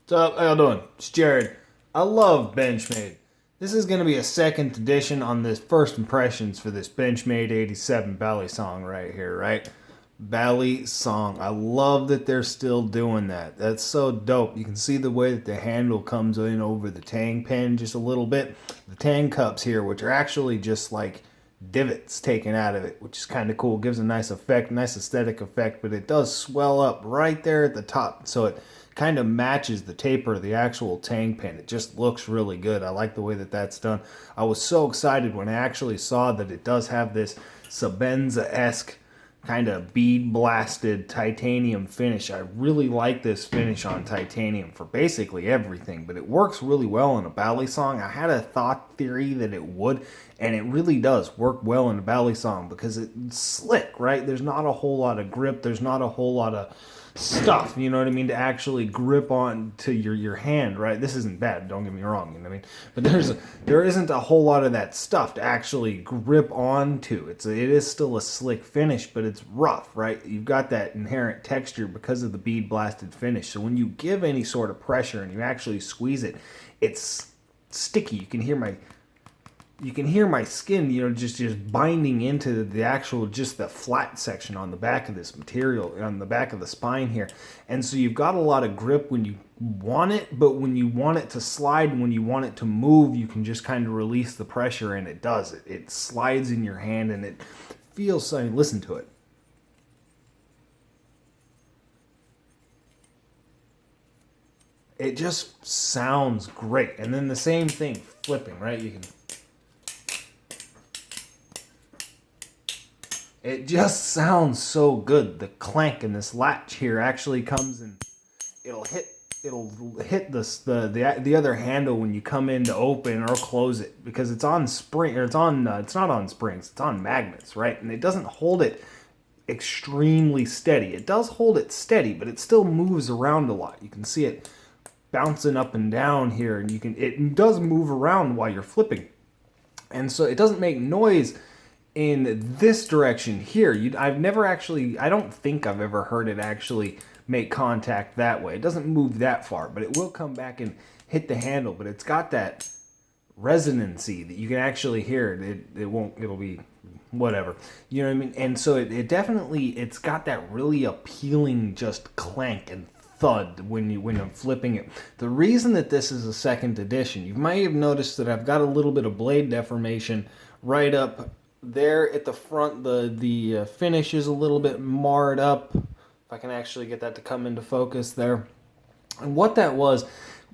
What's up? How y'all doing? It's Jared. I love Benchmade. This is going to be a second edition on this first impressions for this Benchmade 87 balisong right here, right? Balisong. I love that they're still doing that. That's so dope. You can see the way that the handle comes in over the tang pen just a little bit. The tang cups here, which are actually just like divots taken out of it, which is kind of cool. Gives a nice effect, nice aesthetic effect, but it does swell up right there at the top, so it kind of matches the taper of the actual tang pen. It just looks really good. I like the way that that's done. I was so excited when I actually saw that it does have this Sabenza-esque kind of bead blasted titanium finish. I really like this finish on titanium for basically everything, but it works really well in a balisong. I had a thought theory that it would, and it really does work well in a balisong because it's slick, right? There's not a whole lot of grip. There's not a whole lot of stuff, you know what I mean, to actually grip on to your hand, right? This isn't bad, don't get me wrong, you know what I mean? But there isn't a whole lot of that stuff to actually grip onto. It is still a slick finish, but it's rough, right? You've got that inherent texture because of the bead blasted finish. So when you give any sort of pressure and you actually squeeze it, it's sticky. You can hear my skin, you know, just binding into the actual, just the flat section on the back of this material, on the back of the spine here. And so you've got a lot of grip when you want it, but when you want it to slide and when you want it to move, you can just kind of release the pressure and it does it. It slides in your hand and it feels so, listen to it. It just sounds great. And then the same thing, flipping, right? You can... It just sounds so good. The clank in this latch here actually comes and it'll hit the other handle when you come in to open or close it, because it's on spring, or it's not on springs, it's on magnets, right? And it doesn't hold it extremely steady. It does hold it steady, but it still moves around a lot. You can see it bouncing up and down here, and it does move around while you're flipping. And so it doesn't make noise in this direction here. I don't think I've ever heard it actually make contact that way. It doesn't move that far, but it will come back and hit the handle, but it's got that resonancy that you can actually hear. It'll be whatever, you know what I mean? And so it's got that really appealing just clank and thud when I'm flipping it. The reason that this is a second edition, you might have noticed that I've got a little bit of blade deformation right up there at the front. The finish is a little bit marred up. If I can actually get that to come into focus there. And what that was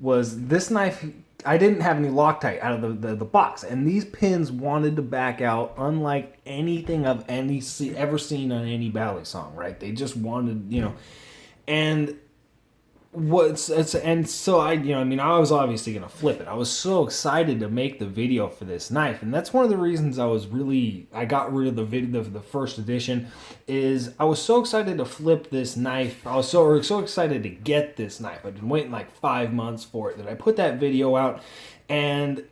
this knife, I didn't have any Loctite out of the box, and these pins wanted to back out unlike anything I've ever seen on any balisong, right? They just wanted, you know, and so I was obviously gonna flip it. I was so excited to make the video for this knife, and that's one of the reasons I got rid of the video of the first edition. Is I was so excited to flip this knife. I was so excited to get this knife. I've been waiting like 5 months for it, that I put that video out, and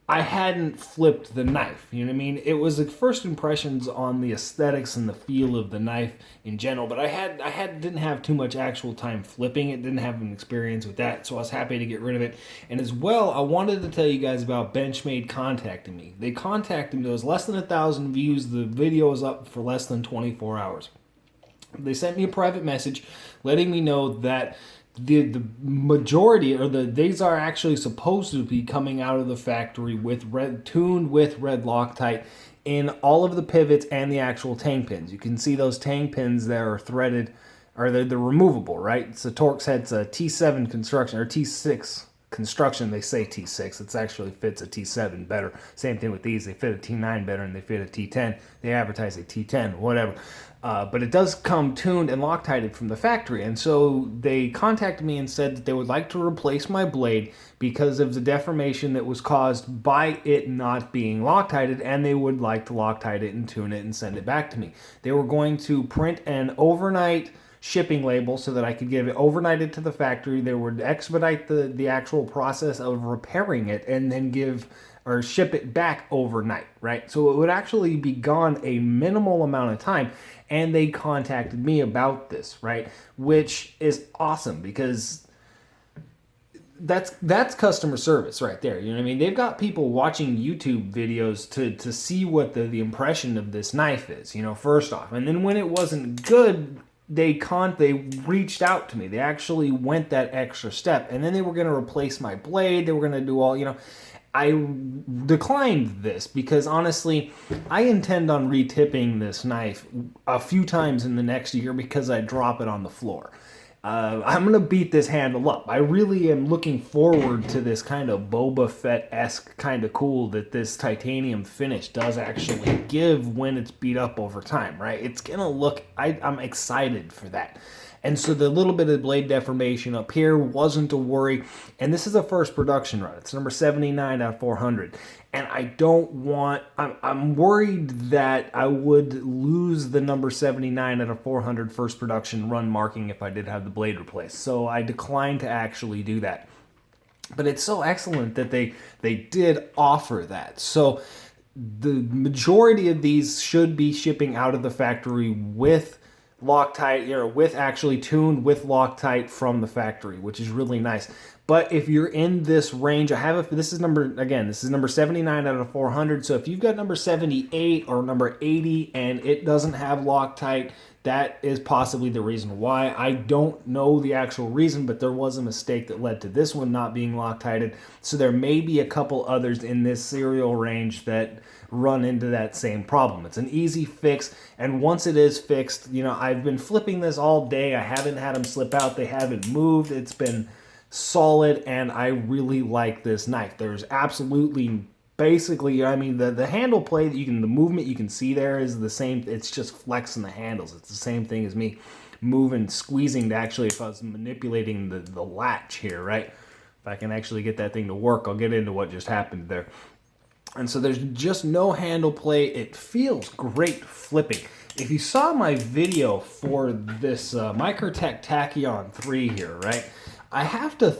I hadn't flipped the knife, you know what I mean? It was the first impressions on the aesthetics and the feel of the knife in general, but I didn't have too much actual time flipping it, didn't have an experience with that, so I was happy to get rid of it. And as well, I wanted to tell you guys about Benchmade contacting me. They contacted me. There was less than 1,000 views. The video was up for less than 24 hours. They sent me a private message letting me know that the majority, or these are actually supposed to be coming out of the factory tuned with red Loctite in all of the pivots and the actual tang pins. You can see those tang pins that are threaded, or they're removable, right? It's a Torx head's a T7 construction, or T6 construction. They say T6. It actually fits a T7 better. Same thing with these. They fit a T9 better and they fit a T10. They advertise a T10, whatever. But it does come tuned and Loctited from the factory. And so they contacted me and said that they would like to replace my blade because of the deformation that was caused by it not being Loctited, and they would like to Loctite it and tune it and send it back to me. They were going to print an overnight shipping label so that I could get it overnighted to the factory. They would expedite the actual process of repairing it and then ship it back overnight, right? So it would actually be gone a minimal amount of time, and they contacted me about this, right? Which is awesome, because that's customer service right there. You know what I mean? They've got people watching YouTube videos to see what the impression of this knife is, you know, first off. And then when it wasn't good, they reached out to me. They actually went that extra step. And then they were going to replace my blade. They were going to do all, you know. I declined this because honestly, I intend on retipping this knife a few times in the next year because I drop it on the floor. I'm going to beat this handle up. I really am looking forward to this kind of Boba Fett-esque kind of cool that this titanium finish does actually give when it's beat up over time, right? It's going to look, I'm excited for that. And so the little bit of blade deformation up here wasn't a worry. And this is a first production run. It's number 79 out of 400. And I don't want, I'm worried that I would lose the number 79 out of 400 first production run marking if I did have the blade replaced. So I declined to actually do that. But it's so excellent that they did offer that. So the majority of these should be shipping out of the factory with Loctite, you know, with actually tuned with Loctite from the factory, which is really nice. But if you're in this range, this is number 79 out of 400. So if you've got number 78 or number 80 and it doesn't have Loctite, that is possibly the reason why. I don't know the actual reason, but there was a mistake that led to this one not being Loctited. So there may be a couple others in this serial range that run into that same problem. It's an easy fix, and once it is fixed, you know, I've been flipping this all day. I haven't had them slip out. They haven't moved. It's been solid, and I really like this knife. There's absolutely, basically, I mean, the handle play that the movement you can see there is the same. It's just flexing the handles. It's the same thing as me moving, squeezing to actually, if I was manipulating the latch here, right? If I can actually get that thing to work, I'll get into what just happened there. And so there's just no handle play. It feels great flipping. If you saw my video for this Microtech Tachyon 3 here, right? I have to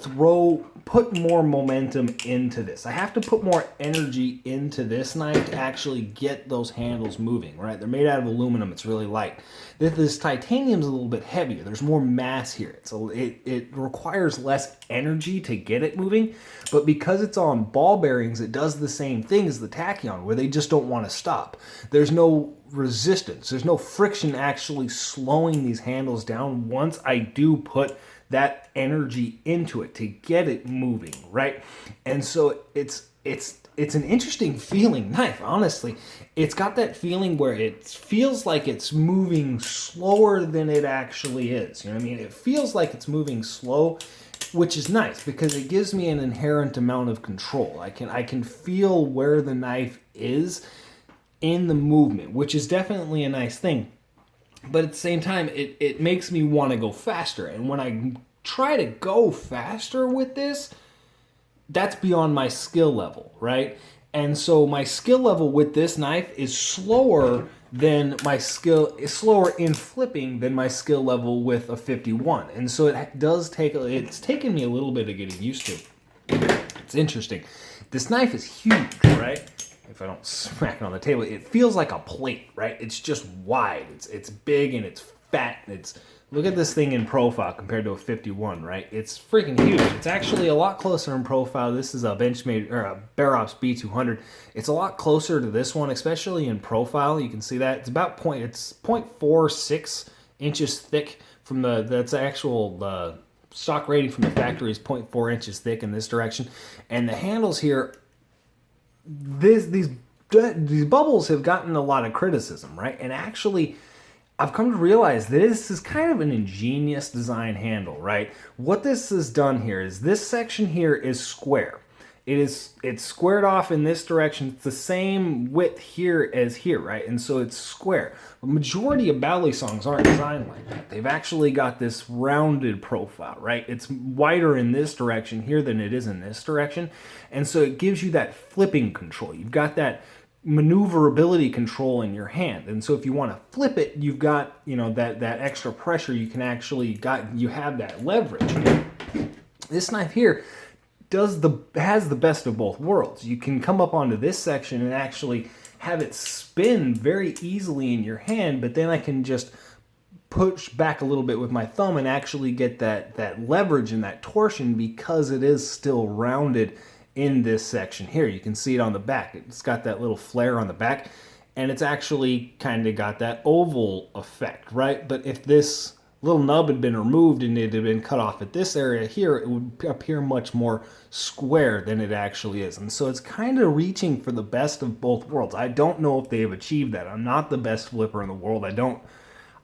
put more momentum into this. I have to put more energy into this knife to actually get those handles moving, right? They're made out of aluminum. It's really light. This titanium's a little bit heavier. There's more mass here. It requires less energy to get it moving, but because it's on ball bearings, it does the same thing as the Tachyon, where they just don't want to stop. There's no resistance. There's no friction actually slowing these handles down once I do put that energy into it to get it moving, right? And so it's an interesting feeling knife, honestly. It's got that feeling where it feels like it's moving slower than it actually is. You know what I mean? It feels like it's moving slow, which is nice because it gives me an inherent amount of control. I can feel where the knife is in the movement, which is definitely a nice thing. But at the same time, it makes me want to go faster. And when I try to go faster with this, that's beyond my skill level, right? And so my skill level with this knife is slower in flipping than my skill level with a 51. And so it's taken me a little bit of getting used to. It's interesting. This knife is huge, right? If I don't smack it on the table, it feels like a plate, right? It's just wide. It's big and it's fat. Look at this thing in profile compared to a 51, right? It's freaking huge. It's actually a lot closer in profile. This is a Benchmade or a Barrops B200. It's a lot closer to this one, especially in profile. You can see that it's about 0.46 inches thick from that's actual stock rating from the factory is 0.4 inches thick in this direction, and the handles here. These bubbles have gotten a lot of criticism, right? And actually, I've come to realize that this is kind of an ingenious design handle, right? What this has done here is this section here is square. It's squared off in this direction. It's the same width here as here, right? And so it's square. The majority of balisongs aren't designed like that. They've actually got this rounded profile, right? It's wider in this direction here than it is in this direction. And so it gives you that flipping control. You've got that maneuverability control in your hand. And so if you want to flip it, you've got, you know, that extra pressure. You can actually you have that leverage. This knife here has the best of both worlds. You can come up onto this section and actually have it spin very easily in your hand, but then I can just push back a little bit with my thumb and actually get that leverage and that torsion because it is still rounded in this section here. You can see it on the back. It's got that little flare on the back, and it's actually kind of got that oval effect, right? But if this little nub had been removed and it had been cut off at this area here, it would appear much more square than it actually is. And so it's kind of reaching for the best of both worlds. I don't know if they have achieved that. I'm not the best flipper in the world. I don't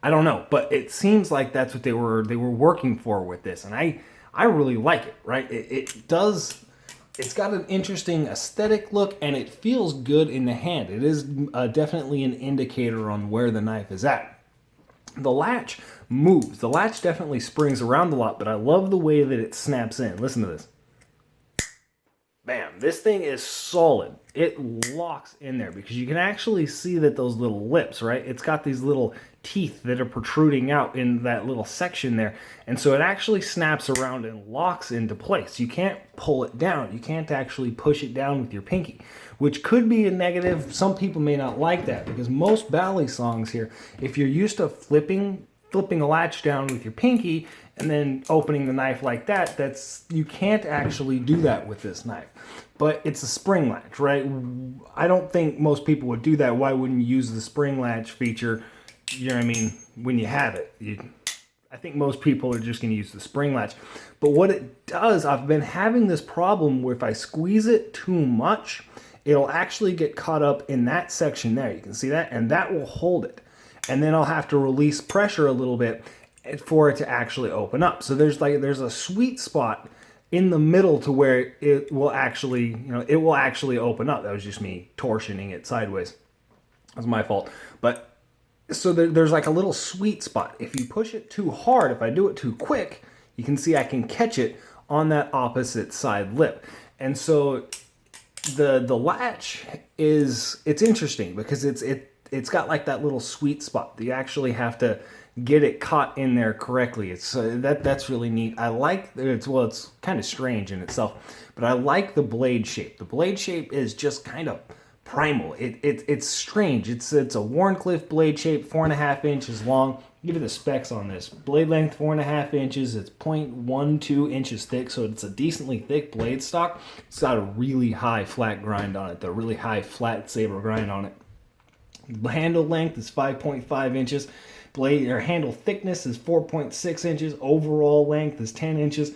know, but it seems like that's what they were working for with this, and I really like it, right? It's got an interesting aesthetic look, and it feels good in the hand. It is definitely an indicator on where the knife is at. The latch moves. The latch definitely springs around a lot, but I love the way that it snaps in. Listen to this. Bam. This thing is solid. It locks in there because you can actually see that those little lips, right? It's got these little teeth that are protruding out in that little section there. And so it actually snaps around and locks into place. You can't pull it down. You can't actually push it down with your pinky, which could be a negative. Some people may not like that because most balisongs here, if you're used to flipping a latch down with your pinky and then opening the knife like that, you can't actually do that with this knife. But it's a spring latch, right? I don't think most people would do that. Why wouldn't you use the spring latch feature, you know what I mean, when you have it? I think most people are just going to use the spring latch. But what it does, I've been having this problem where if I squeeze it too much, it'll actually get caught up in that section there. You can see that, and that will hold it. And then I'll have to release pressure a little bit for it to actually open up. So there's a sweet spot in the middle to where it will actually, open up. That was just me torsioning it sideways. That's my fault. But so there's like a little sweet spot. If you push it too hard, if I do it too quick, you can see I can catch it on that opposite side lip. And so the latch it's interesting because it's got like that little sweet spot. You actually have to get it caught in there correctly. It's that's really neat. I like it's kind of strange in itself, but I like the blade shape. The blade shape is just kind of primal. It's strange. It's a Wharncliffe blade shape, 4.5 inches long. Give you the specs on this. Blade length 4.5 inches. It's 0.12 inches thick, so it's a decently thick blade stock. It's got a really high flat grind on it, the really high flat saber grind on it. The handle length is 5.5 inches. Handle thickness is 4.6 inches. Overall length is 10 inches.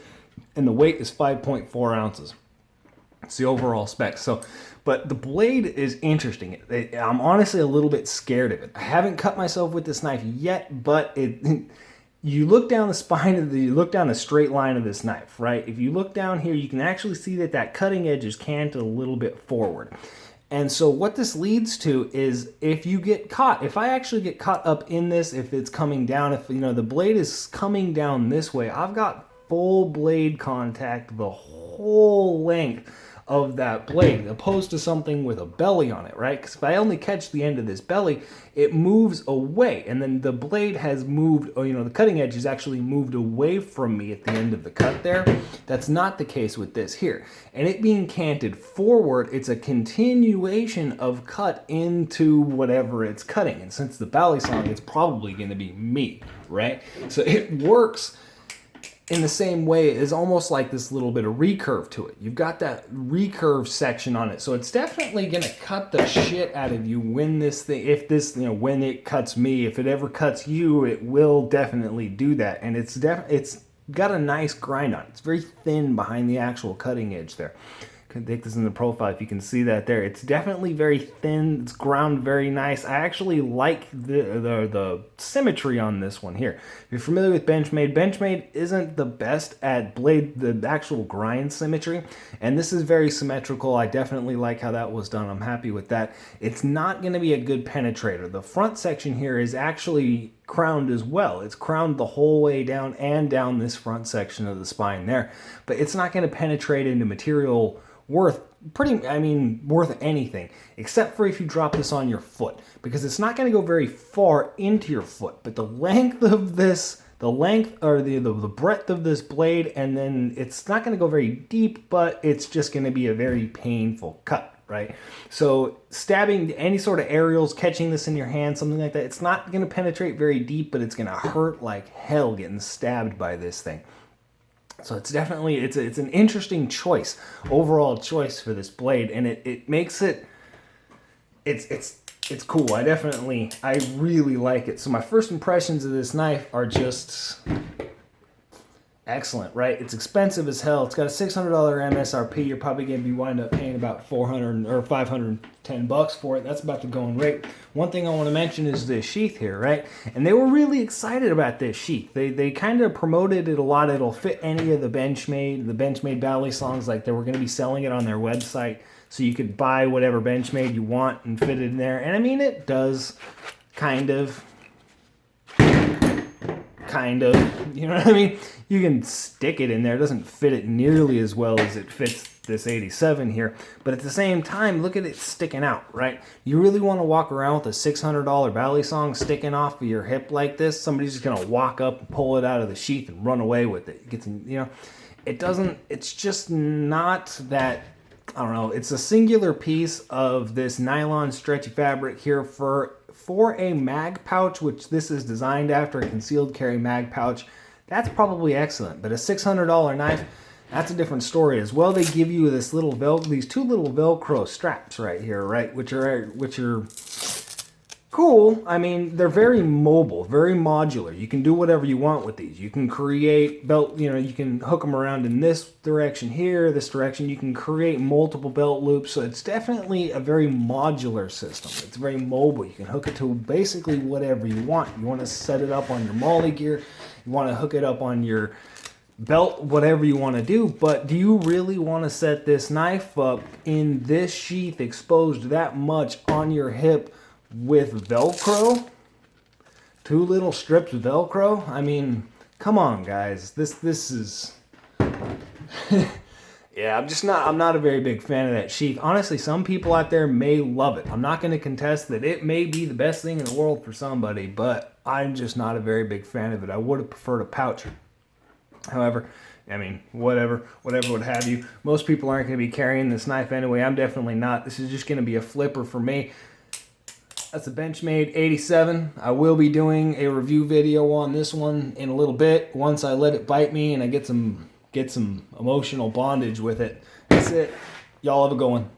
And the weight is 5.4 ounces. It's the overall specs. But the blade is interesting. I'm honestly a little bit scared of it. I haven't cut myself with this knife yet, but you look down the spine you look down the straight line of this knife, right? If you look down here, you can actually see that cutting edge is canted a little bit forward. And so what this leads to is if I actually get caught up in this, if it's coming down, if the blade is coming down this way, I've got full blade contact the whole length of that blade, opposed to something with a belly on it, right? Because if I only catch the end of this belly, it moves away, and then the blade has moved, the cutting edge has actually moved away from me at the end of the cut there. That's not the case with this here. And it being canted forward, it's a continuation of cut into whatever it's cutting. And since the balisong, it's probably going to be meat, right? So it works in the same way. Is almost like this little bit of recurve to it. You've got that recurve section on it. So it's definitely going to cut the shit out of you when when it cuts me. If it ever cuts you, it will definitely do that. And it's got a nice grind on it. It's very thin behind the actual cutting edge there. Can take this in the profile if you can see that there. It's definitely very thin. It's ground very nice. I actually like the symmetry on this one here. If you're familiar with Benchmade isn't the best at the actual grind symmetry, and this is very symmetrical. I definitely like how that was done. I'm happy with that. It's not going to be a good penetrator. The front section here is actually crowned as well. It's crowned the whole way down and down this front section of the spine there, but it's not going to penetrate into material worth anything, except for if you drop this on your foot, because it's not going to go very far into your foot. But the length of this, the breadth of this blade, and then it's not going to go very deep, but it's just going to be a very painful cut, right? So stabbing any sort of aerials, catching this in your hand, something like that, it's not going to penetrate very deep, but it's going to hurt like hell getting stabbed by this thing. So it's definitely, it's an interesting choice, overall choice for this blade, and it makes it, it's cool. I really like it. So my first impressions of this knife are just excellent, right? It's expensive as hell. It's got a $600 MSRP. You're probably going to be wind up paying about 400 or 510 bucks for it. That's about the going rate. One thing I want to mention is this sheath here, right? And they were really excited about this sheath. They kind of promoted it a lot. It'll fit any of the Benchmade balisongs. Like they were going to be selling it on their website, so you could buy whatever Benchmade you want and fit it in there. And I mean, it does kind of, you know what I mean? You can stick it in there. It doesn't fit it nearly as well as it fits this 87 here. But at the same time, look at it sticking out, right? You really want to walk around with a $600 balisong sticking off of your hip like this. Somebody's just going to walk up and pull it out of the sheath and run away with it. It gets, you know, it doesn't, it's just not that, I don't know, it's a singular piece of this nylon stretchy fabric here for a mag pouch, which this is designed after, a concealed carry mag pouch. That's probably excellent, but a $600 knife, that's a different story as well. They give you this little these two little Velcro straps right here, right, which are cool. I mean, they're very mobile, very modular. You can do whatever you want with these. You can create belt, you know, you can hook them around in this direction here, this direction. You can create multiple belt loops. So it's definitely a very modular system. It's very mobile. You can hook it to basically whatever you want. You want to set it up on your molly gear. You want to hook it up on your belt, whatever you want to do. But do you really want to set this knife up in this sheath exposed that much on your hip with Velcro? Two little strips of Velcro? I mean, come on, guys. This is yeah, I'm not a very big fan of that sheath. Honestly, some people out there may love it. I'm not going to contest that it may be the best thing in the world for somebody, but I'm just not a very big fan of it. I would have preferred a pouch. However, I mean, whatever would have you. Most people aren't going to be carrying this knife anyway. I'm definitely not. This is just going to be a flipper for me. That's a Benchmade 87. I will be doing a review video on this one in a little bit once I let it bite me and I get some emotional bondage with it. That's it. Y'all have a good one.